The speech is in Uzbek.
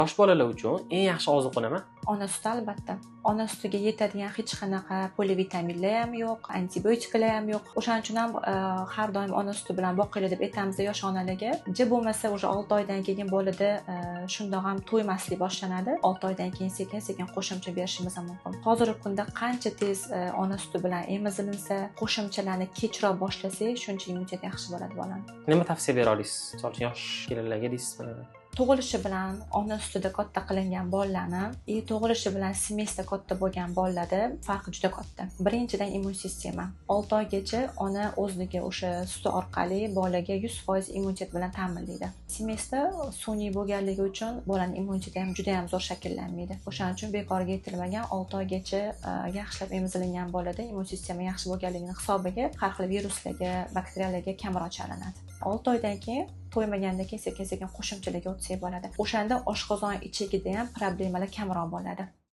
Yosh bolalar uchun eng yaxshi ozuqa nima? Ona suti albatta. Ona sutiga yetadigan hech qanaqa polivitaminlar ham yo'q, antibiotiklar ham yo'q. O'shaning uchun ham har doim ona suti bilan boqinglar deb aytamiz yosh onalarga. Bo'lmasa o'sha 6 oydan keyin bolada shundoq ham to'ymaslik boshlanadi. 6 oydan keyin sekin-sekin qo'shimcha berishimiz ham mumkin. Hozirgi kunda qancha tez ona suti bilan emizilinsa, qo'shimchalarni kechroq boshlasak, shuncha immunitet yaxshi bo'ladi bolani. Nima tavsiya bera olasiz? Misol uchun yosh kelinlarga deysizmi? Tug'ilishi bilan ona sutida katta qilingan bolalarni tug'ilishi bilan semesda katta bo'lgan bolalarda farqi juda katta. Birinchidan immun sistema. 6 oygacha ona o'ziga o'sha suti orqali bolaga 100% immunitet bilan ta'minlaydi. Semesda sun'iy bo'lganligi uchun bolaning immuniteti ham juda ham zo'r shakllanmaydi. O'shaning uchun bekorga aytilmagan 6 oygacha yaxshilab emizilingan bolada immun sistema yaxshi bo'lganligini hisobiga har xil viruslarga, bakteriyalarga kamroq chalinadi. 6 oydan keyin to'ymagandan keyin sekin-sekin qo'shimchalarga o'tsak bo'ladi. O'shanda oshqozon ichigida ham problemalar kamroq bo'ladi.